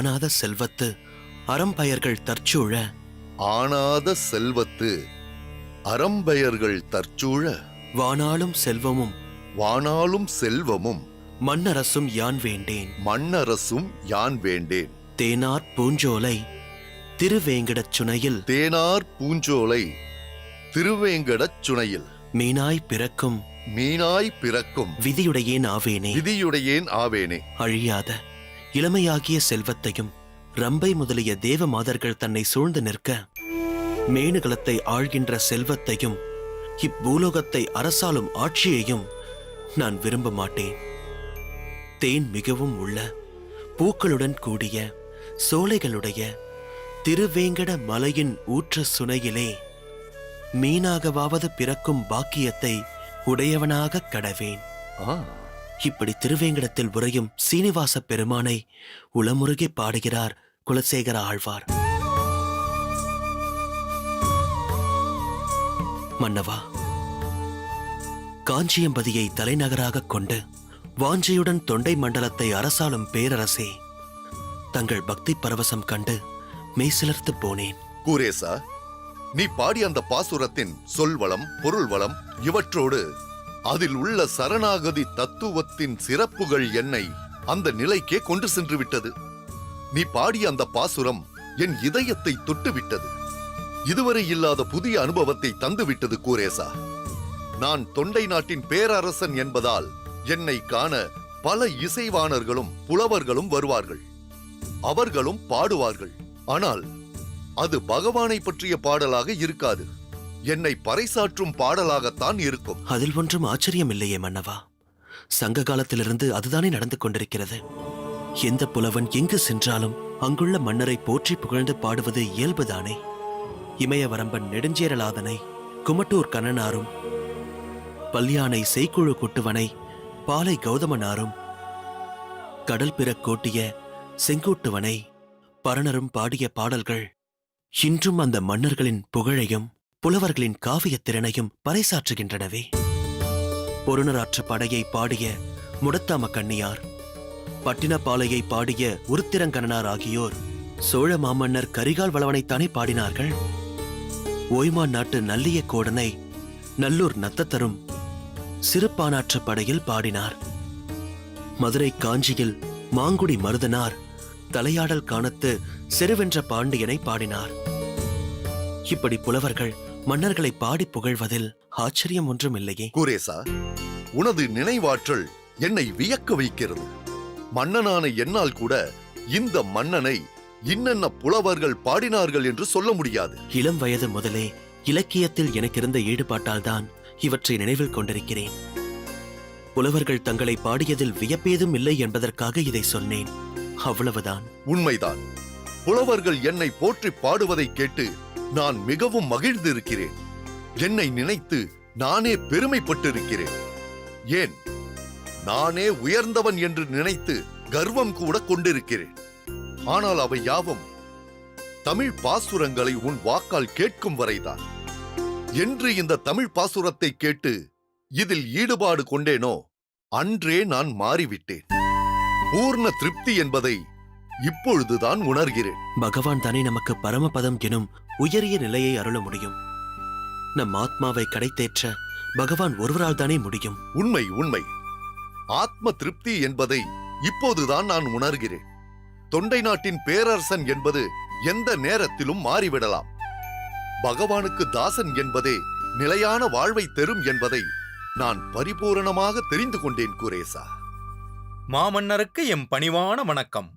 ஆனாத செல்வத்து அறம்பயர்கள் தற்சூழ, ஆனாத செல்வத்து அறம்பெயர்கள் தற்சூழ, வானாளும் செல்வமும் வானாளும் செல்வமும் மண்ணரசும் யான் வேண்டேன். மண்ணரசும் யான் வேண்டேன். தேனார் பூஞ்சோலை திருவேங்கடச் சுனையில், தேனார் பூஞ்சோலை திருவேங்கடச் சுனையில் மீனாய் பிறக்கும் மீனாய் பிறக்கும் விதியுடையேன் ஆவேனே. விதியுடையேன் ஆவேனே. அழியாத இளமையாகிய செல்வத்தையும் ரம்பை முதலிய தேவ மாதர்கள் தன்னை சூழ்ந்து நிற்க, மேனுகலத்தை ஆழ்கின்ற செல்வத்தையும் இப்பூலோகத்தை அரசாலும் ஆட்சியையும் நான் விரும்ப மாட்டேன். தேன் மிகவும் உள்ள பூக்களுடன் கூடிய சோலைகளுடைய திருவேங்கட மலையின் ஊற்ற சுனையிலே மீனாகவாவது பிறக்கும் பாக்கியத்தை உடையவனாக கடவேன். இப்படி திருவேங்கடத்தில் உறையும் சீனிவாச பெருமானை உளமுருகி பாடுகிறார் குலசேகர ஆழ்வார். மன்னவா, காஞ்சியம்பதியை தலைநகராக கொண்டு வாஞ்சையுடன் தொண்டை மண்டலத்தை அரசாளும் பேரரசே, தங்கள் பக்தி பரவசம் கண்டு மெய்சிலர்த்து போனேன். கூரேசா, நீ பாடிய அந்த பாசுரத்தின் சொல்வளம், பொருள் வளம் இவற்றோடு அதில் உள்ள சரணாகதி தத்துவத்தின் சிறப்புகள் என்னை அந்த நிலைக்கே கொண்டு சென்று விட்டது. நீ பாடிய அந்த பாசுரம் என் இதயத்தை தொட்டுவிட்டது. இதுவரை இல்லாத புதிய அனுபவத்தை தந்துவிட்டது கூரேசா. நான் தொண்டை நாட்டின் பேரரசன் என்பதால் என்னை காண பல இசைவாணர்களும் புலவர்களும் வருவார்கள். அவர்களும் பாடுவார்கள். ஆனால் அது பகவானை பற்றிய பாடலாக இருக்காது. என்னை பறைசாற்றும் பாடலாகத்தான் இருக்கும். அதில் ஒன்றும் ஆச்சரியம் இல்லையே மன்னவா. சங்க காலத்திலிருந்து அதுதானே நடந்து கொண்டிருக்கிறது. எந்த புலவன் எங்கு சென்றாலும் அங்குள்ள மன்னரை போற்றி புகழ்ந்து பாடுவது இயல்புதானே. இமயவரம்பன் நெடுஞ்சேரலாதனை, குமட்டூர் கண்ணனாரும், பல்யானை செய்குழு குட்டுவனை, பாலை கௌதமனாரும், கடல் பிறக் கோட்டிய செங்கூட்டுவனை, பரணரும் பாடிய பாடல்கள் இன்றும் அந்த மன்னர்களின் புகழையும் புலவர்களின் காவியத் திறனையும் பறைசாற்றுகின்றனவே. பொருணராற்ற படையை பாடிய முடத்தாம கண்ணியார், பட்டினப்பாலையை பாடிய உருத்திரங்கண்ணனார் ஆகியோர் சோழ மாமன்னர் கரிகால் வளவனைத்தானே பாடினார்கள். ஓய்மான் நாட்டு நல்லிய கோடனை நல்லூர் நத்தத்தரும் சிறுபானாற்ற படையில் பாடினார். மதுரை காஞ்சியில் மாங்குடி மருதனார் தலையாடல் காணத்து செருவென்ற பாண்டியனை பாடினார். இப்படி புலவர்கள் மன்னர்களை பாடி புகழ்வதில் ஆச்சரியம் ஒன்றும் இல்லையே. கூரேசா, உனது நினைவாற்றல் என்னை வியக்க வைக்கிறது. மன்னனான என்னால் கூட இந்த மன்னனை இன்னென்ன புலவர்கள் பாடினார்கள் என்று சொல்ல முடியாது. இளம் வயது முதலே இலக்கியத்தில் எனக்கிருந்த ஈடுபாட்டால் தான் இவற்றை நினைவில் கொண்டிருக்கிறேன். புலவர்கள் தங்களை பாடியதில் வியப்பேதும் இல்லை என்பதற்காக இதை சொன்னேன், அவ்வளவுதான். உண்மைதான். புலவர்கள் என்னை போற்றி பாடுவதை கேட்டு நான் மிகவும் மகிழ்ந்திருக்கிறேன். என்னை நினைத்து நானே பெருமைப்பட்டிருக்கிறேன். ஏன், நானே உயர்ந்தவன் என்று நினைத்து கர்வம் கூட கொண்டிருக்கிறேன். ஆனால் அவை யாவும் தமிழ் பாசுரங்களை உன் வாக்கால் கேட்கும் வரைதான். என்று இந்த தமிழ் பாசுரத்தை கேட்டு இதில் ஈடுபாடு கொண்டேனோ அன்றே நான் மாறிவிட்டேன். பூர்ண திருப்தி என்பதை இப்பொழுதுதான் உணர்கிறேன். பகவான் தானே நமக்கு பரமபதம் எனும் உயரிய நிலையை அருள முடியும். நம் ஆத்மாவை கடைத்தேற்ற பகவான் ஒருவரால் தானே முடியும். உண்மை உண்மை. ஆத்ம திருப்தி என்பதை இப்போதுதான் நான் உணர்கிறேன். தொண்டை நாட்டின் பேரரசன் என்பது எந்த நேரத்திலும் மாறிவிடலாம். பகவானுக்கு தாசன் என்பதே நிலையான வாழ்வை தரும் என்பதை நான் பரிபூரணமாக தெரிந்து கொண்டேன் குரேசா. மாமன்னருக்கு எம் பணிவான வணக்கம்.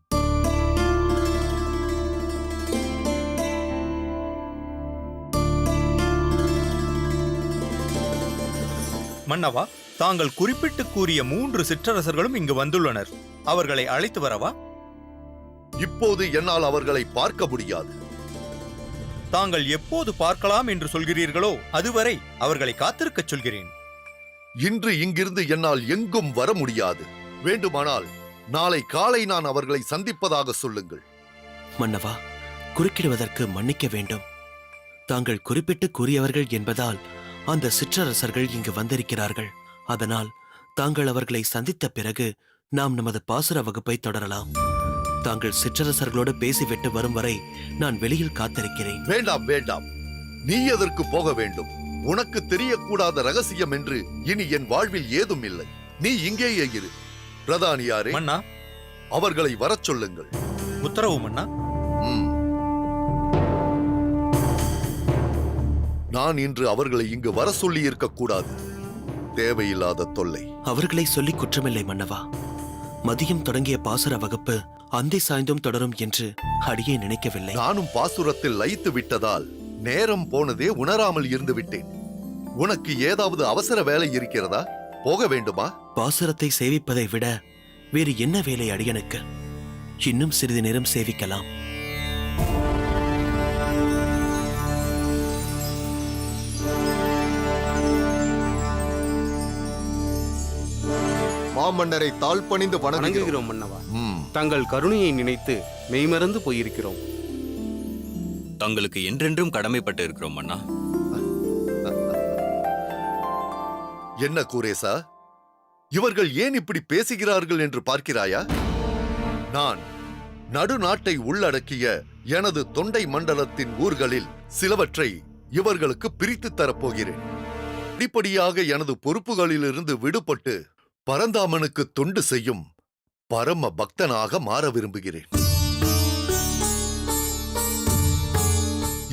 மன்னவா, தாங்கள் குறிப்பிட்டு கூறிய 3 சிற்றரசர்களும் இங்கு வந்துள்ளனர். அவர்களை அழைத்து வரவா? இப்போது என்னால் அவர்களை பார்க்க முடியாது. தாங்கள் எப்போது பார்க்கலாம் என்று சொல்கிறீர்களோ அதுவரை அவர்களை காத்திருக்கச் சொல்கிறேன். இன்று இங்கிருந்து என்னால் எங்கும் வர முடியாது. வேண்டுமானால் நாளை காலை நான் அவர்களை சந்திப்பதாக சொல்லுங்கள். மன்னவா, குறுக்கிடுவதற்கு மன்னிக்க வேண்டும். தாங்கள் குறிப்பிட்டு கூறியவர்கள் என்பதால் அந்த சிற்றரசர்கள் இங்கு வந்திருக்கிறார்கள். அதனால் தாங்கள் அவர்களை சந்தித்த பிறகு நாம் நமது பாசுர வகுப்பை தொடரலாம். தாங்கள் சிற்றரசர்களோடு பேசிவிட்டு வரும் வரை நான் வெளியில் காத்திருக்கிறேன். வேண்டாம் வேண்டாம், நீ எதற்கு போக வேண்டும்? உனக்கு தெரியக்கூடாத ரகசியம் என்று இனி என் வாழ்வில் ஏதும் இல்லை. நீ இங்கேயே இரு. பிரதானியாரே, மன்னா, அவர்களை வரச் சொல்லுங்கள். உத்தரவு மன்னா. நான் இன்று அவர்களை இங்கு வர சொல்லி இருக்க கூடாது. தேவையில்லாத தொல்லை. அவர்களை சொல்லி குற்றமில்லை மன்னவா. மதியம் தொடங்கிய பாசுர வகுப்பு அந்தி சாய்ந்தும் தொடரும் என்று அடியே நினைக்கவில்லை. நானும் பாசுரத்தில் லயித்து விட்டதால் நேரம் போனதே உணராமல் இருந்து விட்டேன். உனக்கு ஏதாவது அவசர வேலை இருக்கிறதா? போக வேண்டுமா? பாசுரத்தை சேவிப்பதை விட வேறு என்ன வேலை அடியனுக்கு? இன்னும் சிறிது நேரம் சேவிக்கலாம். மாமன்னரை தாழ்பணிந்து வணங்குகிறோம் மன்னவா. ம். தங்கள் கருணையை நினைத்து மெய்மறந்து போயிருக்கிறோம். தங்களுக்கு என்றென்றும் கடமைப்பட்டு இருக்கிறோம் மன்னா. என்ன கூரேசா, இவர்கள் ஏன் இப்படி பேசுகிறார்கள் என்று பார்க்கிறாயா? நான் நடுநாட்டை உள்ளடக்கிய எனது தொண்டை மண்டலத்தின் ஊர்களில் சிலவற்றை இவர்களுக்கு பிரித்துத் தரப்போகிறேன். படிப்படியாக எனது பொறுப்புகளிலிருந்து விடுபட்டு பரந்தாமனுக்கு தொண்டு செய்யும் பரம பக்தனாக மாற விரும்புகிறேன்.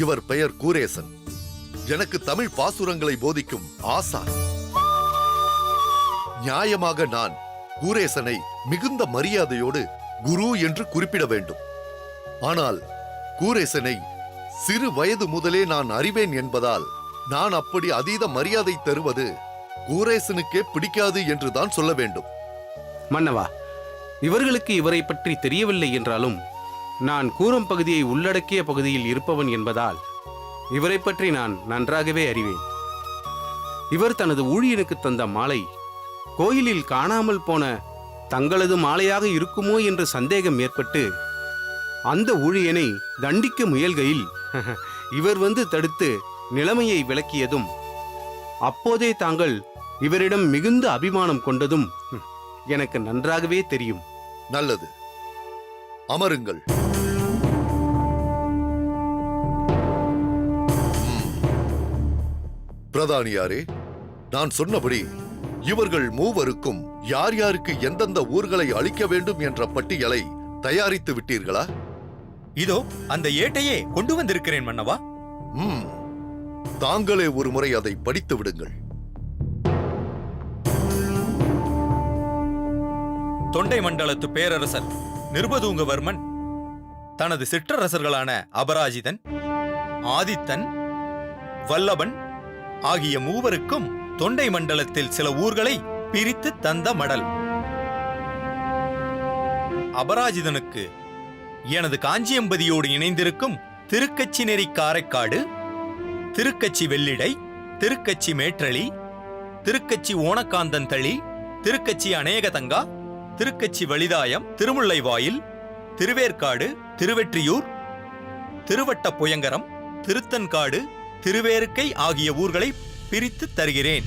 இவர் பெயர் கூரேசன். எனக்கு தமிழ் பாசுரங்களை போதிக்கும் ஆசான். நியாயமாக நான் கூரேசனை மிகுந்த மரியாதையோடு குரு என்று குறிப்பிட வேண்டும். ஆனால் கூரேசனை சிறு வயது முதலே நான் அறிவேன் என்பதால் நான் அப்படி அதீத மரியாதை தருவது கூரேசனுக்கே பிடிக்காது என்றுதான் சொல்ல வேண்டும். மன்னவா, இவர்களுக்கு இவரை பற்றி தெரியவில்லை என்றாலும் நான் கூரம் பகுதியை உள்ளடக்கிய பகுதியில் இருப்பவன் என்பதால் இவரை பற்றி நான் நன்றாகவே அறிவேன். இவர் தனது ஊழியனுக்கு தந்த மாலை கோயிலில் காணாமல் போன தங்களது மாலையாக இருக்குமோ என்று சந்தேகம் ஏற்பட்டு அந்த ஊழியனை தண்டிக்க முயல்கையில் இவர் வந்து தடுத்து நிலைமையை விளக்கியதும் அப்போதே தாங்கள் இவரிடம் மிகுந்த அபிமானம் கொண்டதும் எனக்கு நன்றாகவே தெரியும். நல்லது, அமருங்கள். பிரதானியாரே, நான் சொன்னபடி இவர்கள் மூவருக்கும் யார் யாருக்கு எந்தெந்த ஊர்களை அளிக்க வேண்டும் என்ற பட்டியலை தயாரித்து விட்டீர்களா? இதோ அந்த ஏட்டையே கொண்டு வந்திருக்கிறேன் மன்னவா. தாங்களே ஒரு முறை அதை படித்து விடுங்கள். தொண்டை மண்டலத்து பேரரசர் நிருபதூங்கவர்மன் தனது சிற்றரசர்களான அபராஜிதன், ஆதித்தன், வல்லபன் ஆகிய மூவருக்கும் தொண்டை மண்டலத்தில் சில ஊர்களை பிரித்து தந்த மடல். அபராஜிதனுக்கு எனது காஞ்சியம்பதியோடு இணைந்திருக்கும் திருக்கச்சி நெறி காரைக்காடு, திருக்கச்சி வெள்ளிடை, திருக்கச்சி மேற்றளி, திருக்கச்சி ஓணக்காந்தந்தளி, திருக்கச்சி அநேகதங்கா, திருக்கச்சி வலிதாயம், திருமுல்லைவாயில், திருவேற்காடு, திருவெற்றியூர், திருவட்ட புயங்கரம், திருத்தன்காடு, திருவேறுக்கை ஆகிய ஊர்களை பிரித்து தருகிறேன்.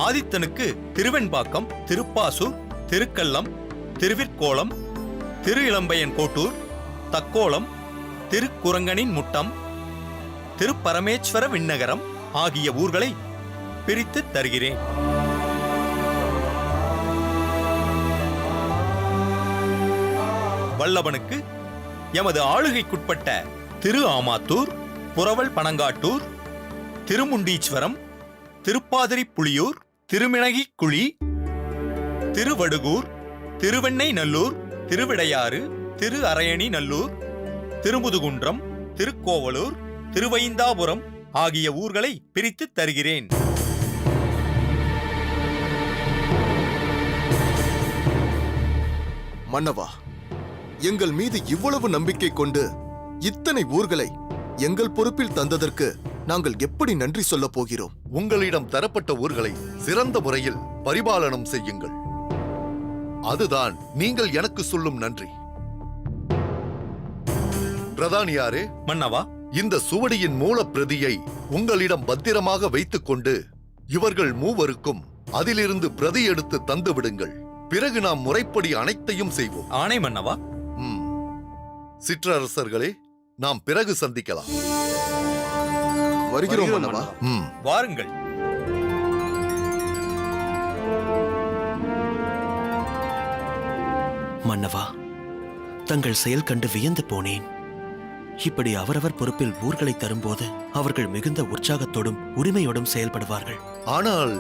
ஆதித்தனுக்கு திருவெண்பாக்கம், திருப்பாசூர், திருக்கல்லம், திருவிற்கோளம், திரு இளம்பையன் கோட்டூர், தக்கோலம், திருக்குரங்கனின் முட்டம், திருப்பரமேஸ்வர விண்ணகரம் ஆகிய ஊர்களை பிரித்து தருகிறேன். வல்லபனுக்கு எமது ஆளுகைக்குட்பட்ட திரு ஆமாத்தூர், புறவல் பனங்காட்டூர், திருமுண்டீஸ்வரம், திருப்பாதிரி புலியூர், திருமிணகிக்குழி, திருவடுகூர், திருவெண்ணை நல்லூர், திருவிடையாறு, திரு அரையணி நல்லூர், திருமுதுகுன்றம், திருக்கோவலூர், திருவைந்தாபுரம் ஆகிய ஊர்களை பிரித்து தருகிறேன். மன்னவா, எங்கள் மீது இவ்வளவு நம்பிக்கை கொண்டு இத்தனை ஊர்களை எங்கள் பொறுப்பில் தந்ததற்கு நாங்கள் எப்படி நன்றி சொல்லப் போகிறோம்? உங்களிடம் தரப்பட்ட ஊர்களை சிறந்த முறையில் பரிபாலனம் செய்யுங்கள். அதுதான் நீங்கள் எனக்கு சொல்லும் நன்றி. பிரதானியாரே, மன்னவா, இந்த சுவடியின் மூலப்பிரதியை உங்களிடம் பத்திரமாக வைத்துக் கொண்டு இவர்கள் மூவருக்கும் அதிலிருந்து பிரதி எடுத்து தந்து விடுங்கள். பிறகு நாம் முறைப்படி அனைத்தையும் செய்வோம். ஆணை மன்னவா. ம். சிற்றரசர்களே, நாம் பிறகு சந்திக்கலாம். வருகிறோம் மன்னவா. ம். வாருங்கள். மன்னவா, தங்கள் செயல் கண்டு வியந்து போனேன். இப்படி அவரவர் பொறுப்பில் ஊர்களை தரும்போது அவர்கள் மிகுந்த உற்சாகத்தோடும் உரிமையோடும் செயல்படுவார்கள். ஆனால்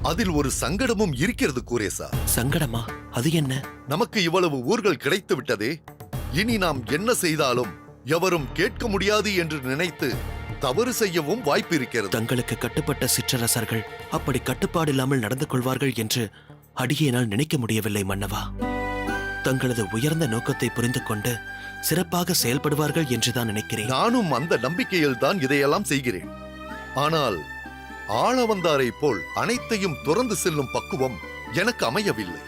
அதில் ஒரு சங்கடமும் இருக்கிறது கூரேசா. சங்கடமா? அது என்ன? நமக்கு இவ்வளவு ஊர்கள் கிடைத்து விட்டதே, இனி நாம் என்ன செய்தாலும் எவரும் கேட்க முடியாது என்று நினைத்து தவறு செய்யவும் வாய்ப்பு இருக்கிறது. தங்களுக்கு கட்டுப்பட்ட சிற்றரசர்கள் அப்படி கட்டுப்பாடில்லாமல் நடந்து கொள்வார்கள் என்று அடியேனால் நினைக்க முடியவில்லை மன்னவா. தங்களது உயர்ந்த நோக்கத்தை புரிந்து கொண்டு சிறப்பாக செயல்படுவார்கள் என்றுதான் நினைக்கிறேன். நானும் அந்த நம்பிக்கையில் தான் இதையெல்லாம் செய்கிறேன். ஆனால் ஆளவந்தாரை போல் அனைத்தையும் துறந்து செல்லும் பக்குவம் எனக்கு அமையவில்லை.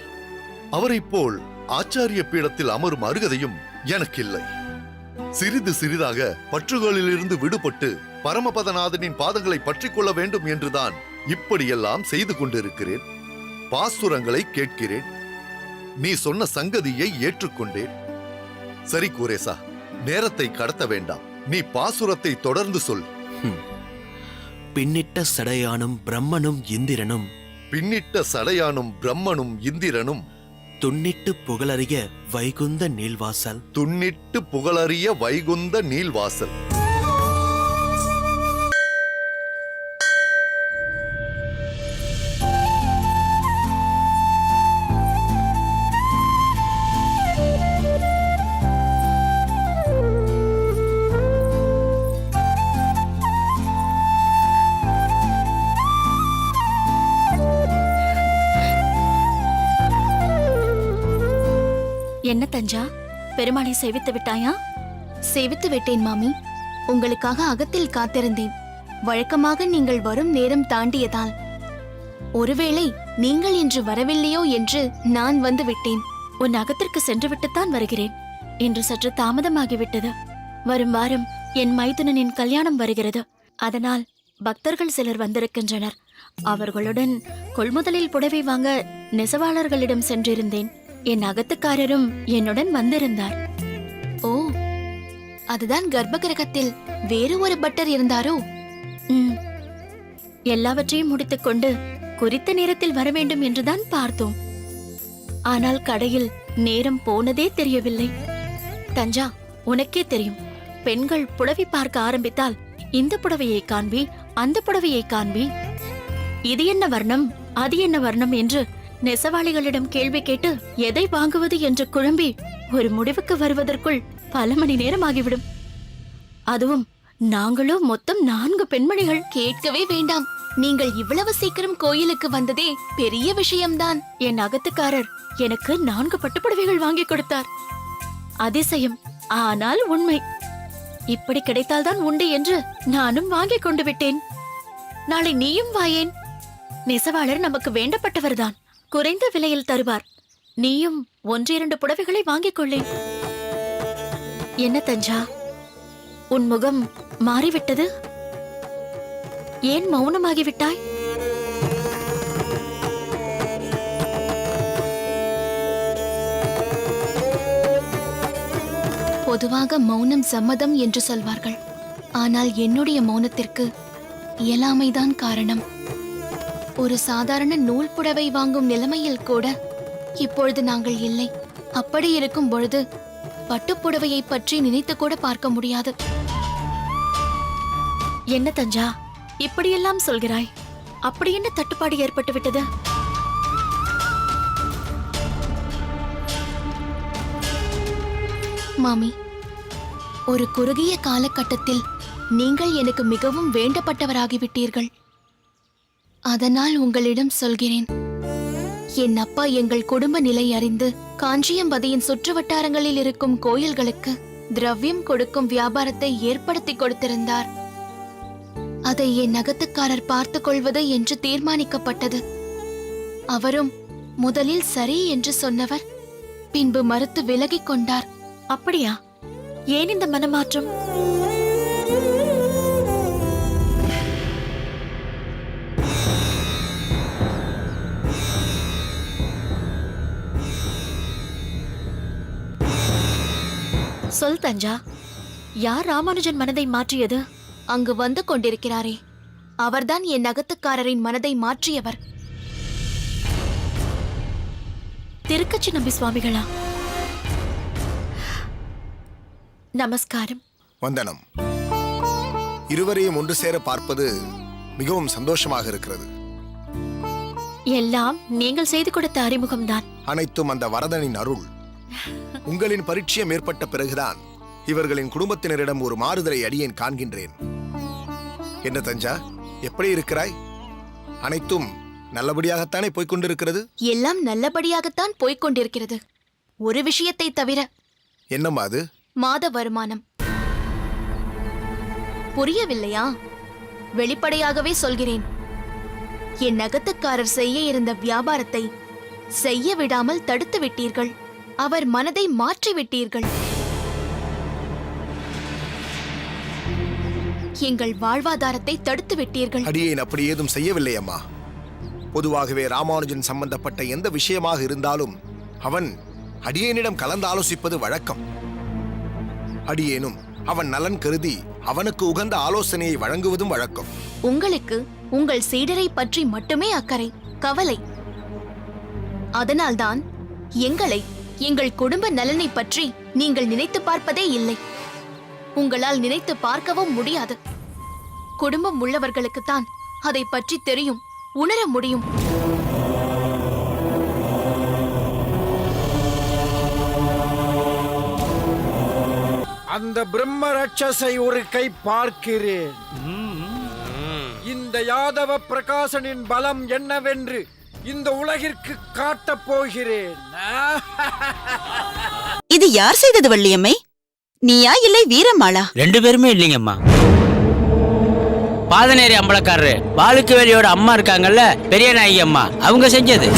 அவரைப் போல் ஆச்சாரிய பீடத்தில் அமரும் அருகதையும் எனக்கில்லை. சிறிது சிறிதாக பற்றுகளிலிருந்து விடுபட்டு பரமபதநாதனின் பாதங்களை பற்றிக் கொள்ள வேண்டும் என்றுதான் இப்படியெல்லாம் செய்து கொண்டிருக்கிறேன். பாசுரங்களை கேட்கிறேன். நீ சொன்ன சங்கதியை ஏற்றுக்கொண்டேன். சரி கூரேசா, நேரத்தை கடத்த வேண்டாம். நீ பாசுரத்தை தொடர்ந்து சொல். பின்னிட்ட சடையானும் பிரம்மனும் இந்திரனும் பின்னிட்ட சடையானும் பிரம்மனும் இந்திரனும் துன்னிட்டு புகழறிய வைகுந்த நீள்வாசல். துன்னிட்டு புகழறிய வைகுந்த நீள்வாசல். என்ன தஞ்சா, பெருமாளை சேவித்து விட்டாயா? சேவித்து விட்டேன் மாமி. உங்களுக்காக அகத்தில் காத்திருந்தேன். வழக்கமாக நீங்கள் வரும் நேரம் தாண்டியதால் ஒருவேளை நீங்கள் இன்று வரவில்லையோ என்று நான் வந்து விட்டேன். உன் அகத்திற்கு சென்று விட்டுத்தான் வருகிறேன். இன்று சற்று தாமதமாகிவிட்டது. வரும் வாரம் என் மைத்துனனின் கல்யாணம் வருகிறது. அதனால் பக்தர்கள் சிலர் வந்திருக்கின்றனர். அவர்களுடன் கொள்முதலில் புடவை வாங்க நெசவாளர்களிடம் சென்றிருந்தேன். என் அகத்துக்காரரும் என்னுடன் வந்திருந்தார். ஓ, அதுதான் கர்ப்ப கிரகத்தில் வேறு ஒரு பட்டர் இருந்தாரோ? எல்லாவற்றையும் முடித்துக்கொண்டு குறித்த நேரத்தில் வர வேண்டும் என்றுதான் பார்த்தோம். ஆனால் கடையில் நேரம் போனதே தெரியவில்லை. தஞ்சா, உனக்கே தெரியும், பெண்கள் புடவை பார்க்க ஆரம்பித்தால் இந்த புடவையை காண்பி, அந்த புடவையை காண்பி, இது என்ன வர்ணம், அது என்ன வர்ணம் என்று நெசவாளிகளிடம் கேள்வி கேட்டு எதை வாங்குவது என்று குழம்பி ஒரு முடிவுக்கு வருவதற்குள் பல மணி நேரம் ஆகிவிடும். அதுவும் நாங்களோ மொத்தம் 4 பெண்மணிகள். கேட்கவே வேண்டாம். நீங்கள் இவ்வளவு சீக்கிரம் கோயிலுக்கு வந்ததே பெரிய விஷயம்தான். என் அகத்துக்காரர் எனக்கு 4 பட்டுப்புடவைகள் வாங்கி கொடுத்தார். அதிசயம், ஆனால் உண்மை. இப்படி கிடைத்தால்தான் உண்டு என்று நானும் வாங்கி கொண்டு விட்டேன். நாளை நீயும் வாயேன். நெசவாளர் நமக்கு வேண்டப்பட்டவர்தான். குறைந்த விலையில் தருவார். நீயும் 1-2 புடவைகளை வாங்கிக் கொள்ளேன். என்ன தஞ்சா, உன் முகம் மாறிவிட்டது? ஏன் மௌனமாகிவிட்டாய்? பொதுவாக மௌனம் சம்மதம் என்று சொல்வார்கள். ஆனால் என்னுடைய மௌனத்திற்கு இயலாமைதான் காரணம். ஒரு சாதாரண நூல் புடவை வாங்கும் நிலைமையில் கூட இப்பொழுது நாங்கள் இல்லை. அப்படி இருக்கும் பொழுது பட்டுப்புடவையை பற்றி நினைத்து கூட பார்க்க முடியாது. என்ன தஞ்சா, இப்படியெல்லாம் சொல்கிறாய்? அப்படி என்ன தட்டுப்பாடு ஏற்பட்டு விட்டது? மாமி, ஒரு குறுகிய காலகட்டத்தில் நீங்கள் எனக்கு மிகவும் வேண்டப்பட்டவராகிவிட்டீர்கள். அதனால் உங்களிடம் சொல்கிறேன். என் அப்பா எங்கள் குடும்ப நிலை அறிந்து காஞ்சியம்பதியின் சுற்று வட்டாரங்களில் இருக்கும் கோயில்களுக்கு திரவியம் கொடுக்கும் வியாபாரத்தை ஏற்படுத்தி கொடுத்திருந்தார். அதை என் நகத்துக்காரர் பார்த்துக் கொள்வது என்று தீர்மானிக்கப்பட்டது. அவரும் முதலில் சரி என்று சொன்னவர் பின்பு மறுத்து விலகிக் கொண்டார். அப்படியா? ஏன் இந்த மனமாற்றம்? சொல் தஞ்சா, யார் ராமானுஜன் மனதை மாற்றியது? அங்கு வந்து கொண்டிருக்கிறாரே, அவர்தான் என் நகத்துக்காரரின் மனதை மாற்றியவர். திருக்கச்சி நம்பி சுவாமிகளா? நமஸ்காரம். வந்தனம். இருவரையும் ஒன்று சேர பார்ப்பது மிகவும் சந்தோஷமாக இருக்கிறது. எல்லாம் நீங்கள் செய்து கொடுத்த அறிமுகம்தான். அனைத்தும் அந்த வரதனின் அருள். உங்களின் பரிச்சயம் ஏற்பட்ட பிறகுதான் இவர்களின் குடும்பத்தினரிடம் ஒரு மாறுதலை அடியேன் காண்கின்றேன். என்ன தஞ்சா, எப்படி இருக்கிறாய்? அனைத்தும் நல்லபடியாகத்தானே போய்கொண்டிருக்கிறது? எல்லாம் நல்லபடியாகத்தான் போய்க் கொண்டிருக்கிறது. ஒரு விஷயத்தை தவிர. என்னம்மா அது? மாத வருமானம். புரியவில்லையா? வெளிப்படையாகவே சொல்கிறேன். என் நகத்துக்காரர் செய்ய இருந்த வியாபாரத்தை செய்ய விடாமல் தடுத்து விட்டீர்கள். அவர் மனதை மாற்றி விட்டீர்கள். எங்கள் வாழ்வாதாரத்தை தடுத்து விட்டீர்கள். அடியேன் அப்படி ஏதும் செய்யவில்லை அம்மா. பொதுவாகவே ராமானுஜன் சம்பந்தப்பட்ட எந்த விஷயமாக இருந்தாலும் அவன் அடியேனிடம் கலந்து ஆலோசிப்பது வழக்கம். அடியேனும் அவன் நலன் கருதி அவனுக்கு உகந்த ஆலோசனையை வழங்குவதும் வழக்கம். உங்களுக்கு உங்கள் சீடரை பற்றி மட்டுமே அக்கறை, கவலை. அதனால்தான் எங்களை, எங்கள் குடும்ப நலனை பற்றி நீங்கள் நினைத்து பார்ப்பதே இல்லை. உங்களால் நினைத்து பார்க்கவும் முடியாது. குடும்பம் உள்ளவர்களுக்குத்தான் அதை பற்றி தெரியும், உணர முடியும். அந்த பிரம்ம ராட்சசை ஒரு கை பார்க்கிறேன். இந்த யாதவ பிரகாசனின் பலம் என்னவென்று இந்த உலகிற்கு காட்டப் போகிறேன். இது யார் செய்தது வள்ளியம்மை? நீயா இல்லை வீரம்மாளா? ரெண்டு பேருமே இல்லைங்கம்மா. பாதநேரி அம்பலக்காரரு பாலுக்கு வேலியோட அம்மா இருக்காங்கல்ல, பெரிய நாயகி அம்மா, அவங்க செஞ்சது.